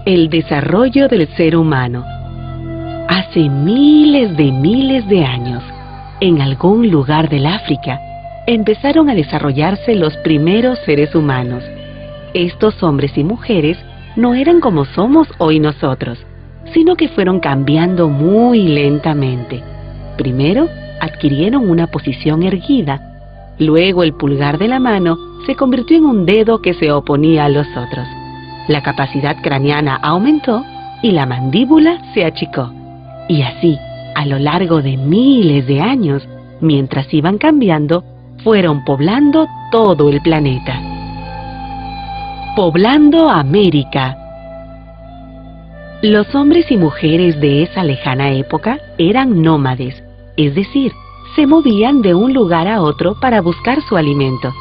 El desarrollo del ser humano. Hace miles de años, en algún lugar del África, empezaron a desarrollarse los primeros seres humanos. Estos hombres y mujeres no eran como somos hoy nosotros, sino que fueron cambiando muy lentamente. Primero, adquirieron una posición erguida. Luego, el pulgar de la mano se convirtió en un dedo que se oponía a los otros. La capacidad craneana aumentó y la mandíbula se achicó. Y así, a lo largo de miles de años, mientras iban cambiando, fueron poblando todo el planeta. Poblando América. Los hombres y mujeres de esa lejana época eran nómades, es decir, se movían de un lugar a otro para buscar su alimento.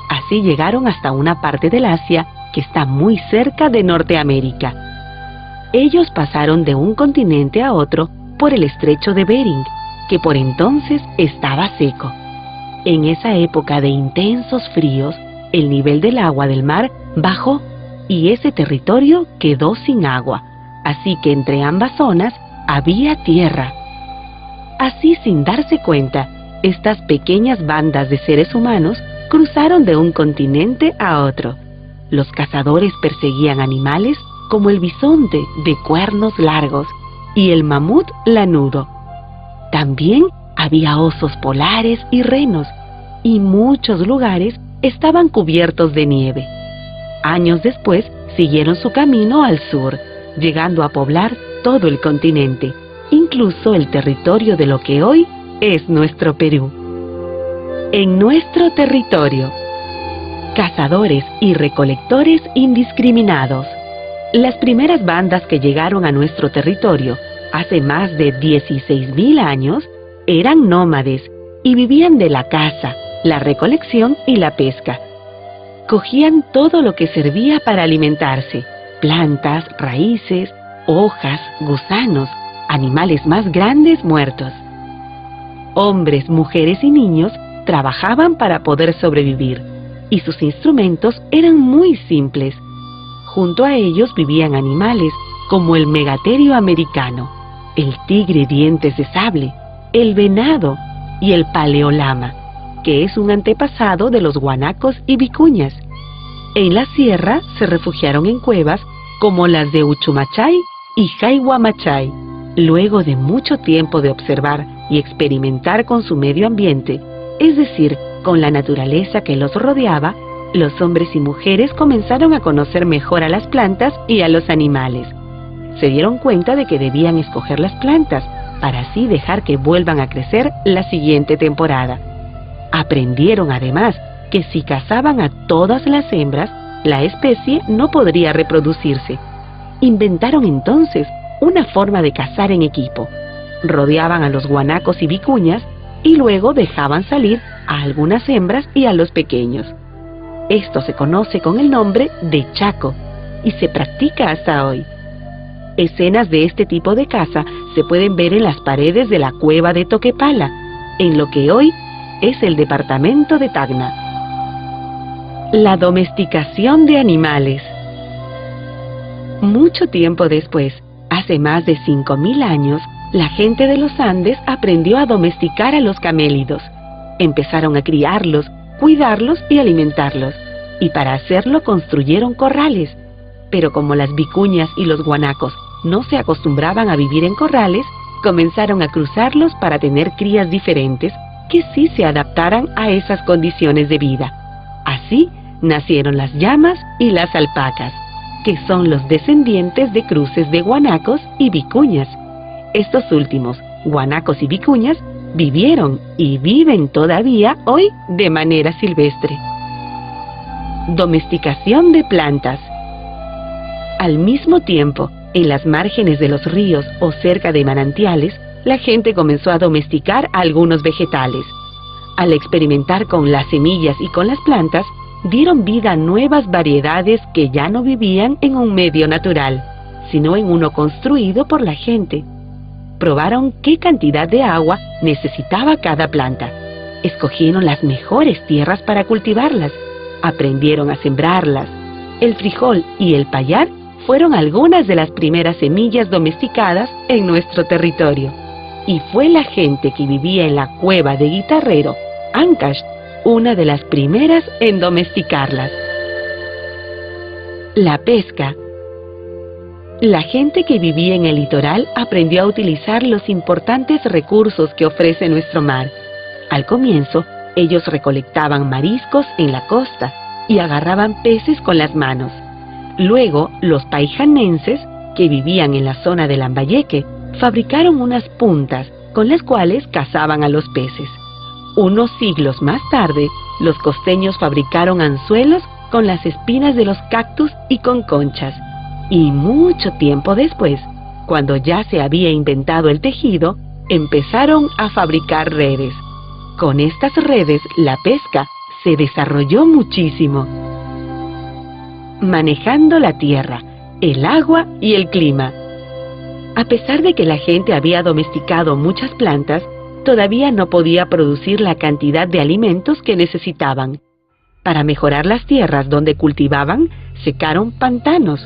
Así llegaron hasta una parte del Asia que está muy cerca de Norteamérica. Ellos pasaron de un continente a otro por el estrecho de Bering, que por entonces estaba seco. En esa época de intensos fríos, el nivel del agua del mar bajó y ese territorio quedó sin agua, así que entre ambas zonas había tierra. Así, sin darse cuenta, estas pequeñas bandas de seres humanos cruzaron de un continente a otro. Los cazadores perseguían animales como el bisonte de cuernos largos y el mamut lanudo. También había osos polares y renos, y muchos lugares estaban cubiertos de nieve. Años después siguieron su camino al sur, llegando a poblar todo el continente, incluso el territorio de lo que hoy es nuestro Perú. En nuestro territorio, cazadores y recolectores indiscriminados. Las primeras bandas que llegaron a nuestro territorio hace más de 16.000 años eran nómades y vivían de la caza, la recolección y la pesca. Cogían todo lo que servía para alimentarse: plantas, raíces, hojas, gusanos, animales más grandes muertos. Hombres, mujeres y niños trabajaban para poder sobrevivir, y sus instrumentos eran muy simples. Junto a ellos vivían animales como el megaterio americano, el tigre dientes de sable, el venado y el paleolama, que es un antepasado de los guanacos y vicuñas. En la sierra se refugiaron en cuevas como las de Uchumachay y Jayhuamachay. Luego de mucho tiempo de observar y experimentar con su medio ambiente, es decir, con la naturaleza que los rodeaba, los hombres y mujeres comenzaron a conocer mejor a las plantas y a los animales. Se dieron cuenta de que debían escoger las plantas para así dejar que vuelvan a crecer la siguiente temporada. Aprendieron además que si cazaban a todas las hembras, la especie no podría reproducirse. Inventaron entonces una forma de cazar en equipo. Rodeaban a los guanacos y vicuñas y luego dejaban salir a algunas hembras y a los pequeños. Esto se conoce con el nombre de chaco y se practica hasta hoy. Escenas de este tipo de caza se pueden ver en las paredes de la cueva de Toquepala, en lo que hoy es el departamento de Tacna. La domesticación de animales. Mucho tiempo después, hace más de 5.000 años, la gente de los Andes aprendió a domesticar a los camélidos. Empezaron a criarlos, cuidarlos y alimentarlos, y para hacerlo construyeron corrales. Pero como las vicuñas y los guanacos no se acostumbraban a vivir en corrales, comenzaron a cruzarlos para tener crías diferentes que sí se adaptaran a esas condiciones de vida. Así nacieron las llamas y las alpacas, que son los descendientes de cruces de guanacos y vicuñas. Estos últimos, guanacos y vicuñas, vivieron y viven todavía hoy de manera silvestre. Domesticación de plantas. Al mismo tiempo, en las márgenes de los ríos o cerca de manantiales, la gente comenzó a domesticar algunos vegetales. Al experimentar con las semillas y con las plantas, dieron vida a nuevas variedades que ya no vivían en un medio natural, sino en uno construido por la gente. Probaron qué cantidad de agua necesitaba cada planta. Escogieron las mejores tierras para cultivarlas. Aprendieron a sembrarlas. El frijol y el payar fueron algunas de las primeras semillas domesticadas en nuestro territorio. Y fue la gente que vivía en la cueva de Guitarrero, Ancash, una de las primeras en domesticarlas. La pesca. La gente que vivía en el litoral aprendió a utilizar los importantes recursos que ofrece nuestro mar. Al comienzo, ellos recolectaban mariscos en la costa y agarraban peces con las manos. Luego, los paijanenses, que vivían en la zona de Lambayeque, fabricaron unas puntas con las cuales cazaban a los peces. Unos siglos más tarde, los costeños fabricaron anzuelos con las espinas de los cactus y con conchas. Y mucho tiempo después, cuando ya se había inventado el tejido, empezaron a fabricar redes. Con estas redes, la pesca se desarrolló muchísimo. Manejando la tierra, el agua y el clima. A pesar de que la gente había domesticado muchas plantas, todavía no podía producir la cantidad de alimentos que necesitaban. Para mejorar las tierras donde cultivaban, secaron pantanos,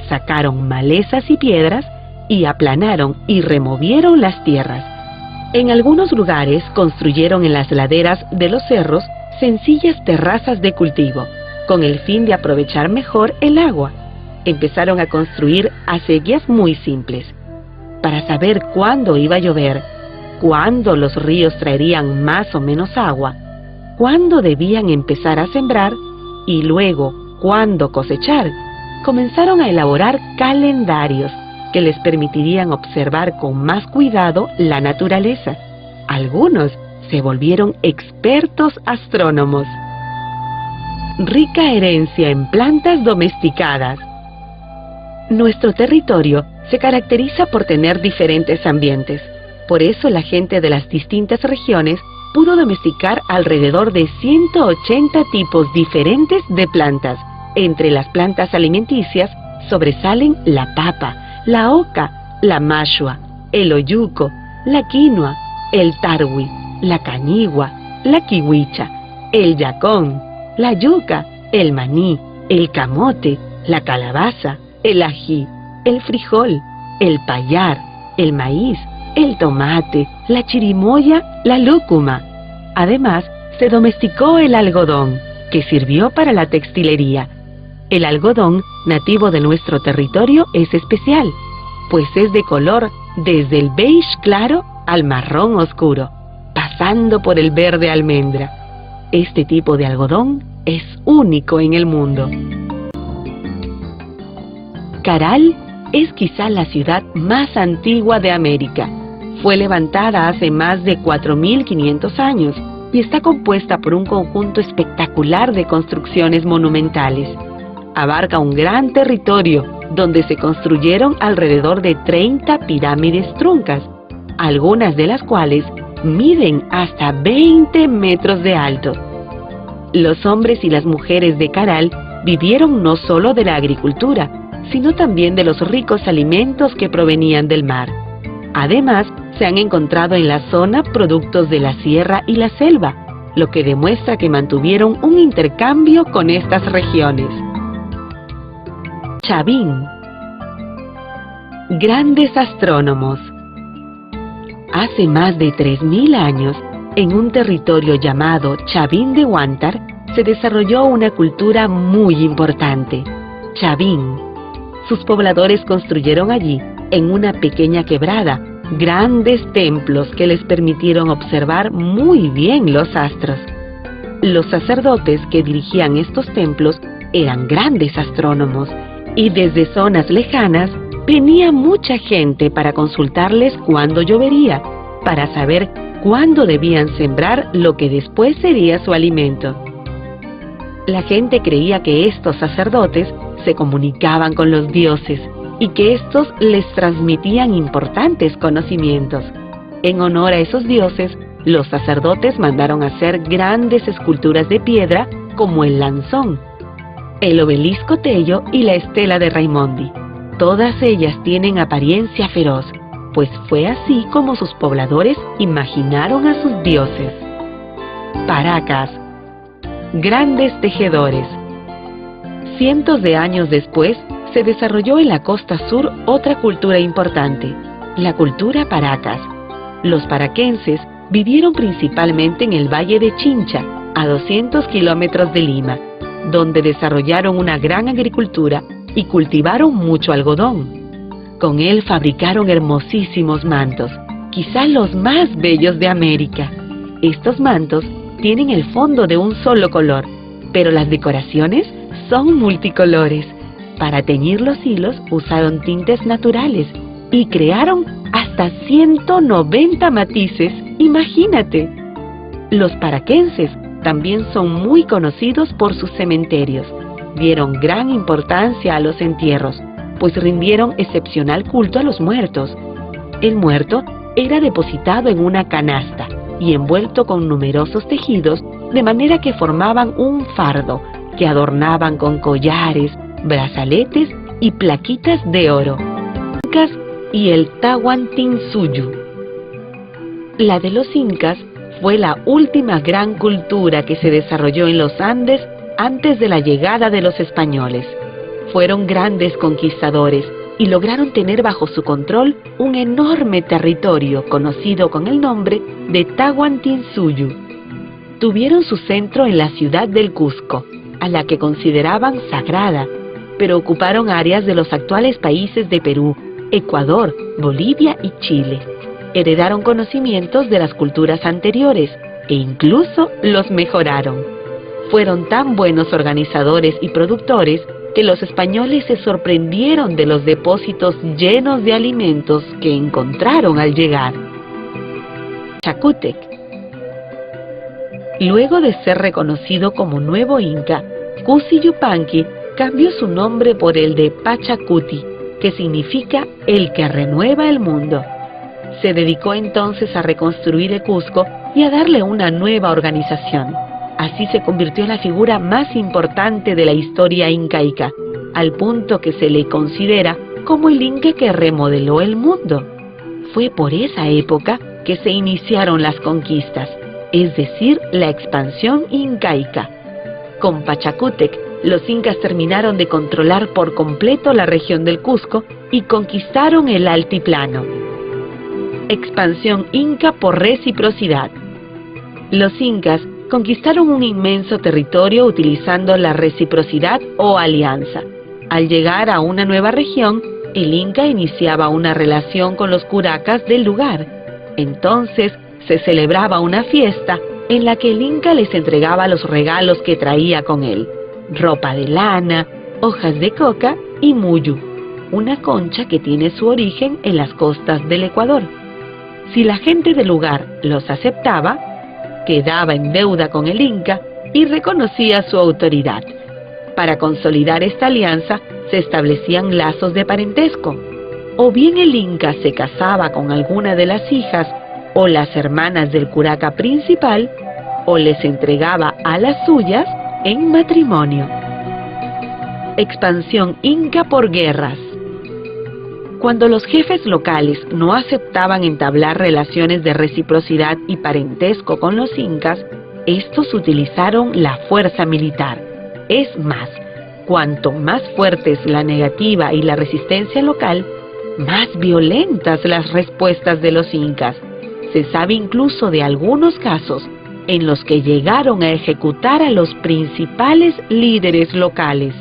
sacaron malezas y piedras y aplanaron y removieron las tierras. En algunos lugares construyeron en las laderas de los cerros sencillas terrazas de cultivo, con el fin de aprovechar mejor el agua. Empezaron a construir acequias muy simples. Para saber cuándo iba a llover, cuándo los ríos traerían más o menos agua, cuándo debían empezar a sembrar y luego cuándo cosechar, comenzaron a elaborar calendarios que les permitirían observar con más cuidado la naturaleza. Algunos se volvieron expertos astrónomos. Rica herencia en plantas domesticadas. Nuestro territorio se caracteriza por tener diferentes ambientes. Por eso la gente de las distintas regiones pudo domesticar alrededor de 180 tipos diferentes de plantas. Entre las plantas alimenticias sobresalen la papa, la oca, la mashua, el oyuco, la quinoa, el tarwi, la cañigua, la kiwicha, el yacón, la yuca, el maní, el camote, la calabaza, el ají, el frijol, el payar, el maíz, el tomate, la chirimoya, la lúcuma. Además, se domesticó el algodón, que sirvió para la textilería. El algodón nativo de nuestro territorio es especial, pues es de color desde el beige claro al marrón oscuro, pasando por el verde almendra. Este tipo de algodón es único en el mundo. Caral es quizá la ciudad más antigua de América. Fue levantada hace más de 4.500 años y está compuesta por un conjunto espectacular de construcciones monumentales. Abarca un gran territorio donde se construyeron alrededor de 30 pirámides truncas, algunas de las cuales miden hasta 20 metros de alto. Los hombres y las mujeres de Caral vivieron no solo de la agricultura, sino también de los ricos alimentos que provenían del mar. Además, se han encontrado en la zona productos de la sierra y la selva, lo que demuestra que mantuvieron un intercambio con estas regiones. Chavín. Grandes astrónomos. Hace más de 3.000 años, en un territorio llamado Chavín de Huántar, se desarrolló una cultura muy importante, Chavín. Sus pobladores construyeron allí, en una pequeña quebrada, grandes templos que les permitieron observar muy bien los astros. Los sacerdotes que dirigían estos templos eran grandes astrónomos y desde zonas lejanas venía mucha gente para consultarles cuándo llovería, para saber cuándo debían sembrar lo que después sería su alimento. La gente creía que estos sacerdotes se comunicaban con los dioses y que estos les transmitían importantes conocimientos. En honor a esos dioses, los sacerdotes mandaron hacer grandes esculturas de piedra como el Lanzón, el Obelisco Tello y la Estela de Raimondi. Todas ellas tienen apariencia feroz, pues fue así como sus pobladores imaginaron a sus dioses. Paracas. Grandes tejedores. Cientos de años después, se desarrolló en la costa sur otra cultura importante, la cultura Paracas. Los paraquenses vivieron principalmente en el Valle de Chincha, a 200 kilómetros de Lima, donde desarrollaron una gran agricultura y cultivaron mucho algodón. Con él fabricaron hermosísimos mantos, quizás los más bellos de América. Estos mantos tienen el fondo de un solo color, pero las decoraciones son multicolores. Para teñir los hilos usaron tintes naturales y crearon hasta 190 matices, imagínate. Los paraquenses también son muy conocidos por sus cementerios. Dieron gran importancia a los entierros, pues rindieron excepcional culto a los muertos. El muerto era depositado en una canasta y envuelto con numerosos tejidos, de manera que formaban un fardo que adornaban con collares, brazaletes y plaquitas de oro. Incas y el Tahuantinsuyo. La de los incas fue la última gran cultura que se desarrolló en los Andes antes de la llegada de los españoles. Fueron grandes conquistadores y lograron tener bajo su control un enorme territorio conocido con el nombre de Tahuantinsuyo. Tuvieron su centro en la ciudad del Cusco, a la que consideraban sagrada, pero ocuparon áreas de los actuales países de Perú, Ecuador, Bolivia y Chile. Heredaron conocimientos de las culturas anteriores e incluso los mejoraron. Fueron tan buenos organizadores y productores que los españoles se sorprendieron de los depósitos llenos de alimentos que encontraron al llegar. Pachacútec. Luego de ser reconocido como nuevo inca, Cusi Yupanqui cambió su nombre por el de Pachacuti, que significa el que renueva el mundo. Se dedicó entonces a reconstruir el Cusco y a darle una nueva organización. Así se convirtió en la figura más importante de la historia incaica, al punto que se le considera como el inca que remodeló el mundo. Fue por esa época que se iniciaron las conquistas, es decir, la expansión incaica. Con Pachacútec, los incas terminaron de controlar por completo la región del Cusco y conquistaron el altiplano. Expansión inca por reciprocidad. Los incas conquistaron un inmenso territorio utilizando la reciprocidad o alianza. Al llegar a una nueva región, el inca iniciaba una relación con los curacas del lugar. Entonces se celebraba una fiesta en la que el inca les entregaba los regalos que traía con él: ropa de lana, hojas de coca y muyu, una concha que tiene su origen en las costas del Ecuador. Si la gente del lugar los aceptaba, quedaba en deuda con el inca y reconocía su autoridad. Para consolidar esta alianza se establecían lazos de parentesco. O bien el inca se casaba con alguna de las hijas o las hermanas del curaca principal, o les entregaba a las suyas en matrimonio. Expansión inca por guerras. Cuando los jefes locales no aceptaban entablar relaciones de reciprocidad y parentesco con los incas, estos utilizaron la fuerza militar. Es más, cuanto más fuerte es la negativa y la resistencia local, más violentas las respuestas de los incas. Se sabe incluso de algunos casos en los que llegaron a ejecutar a los principales líderes locales.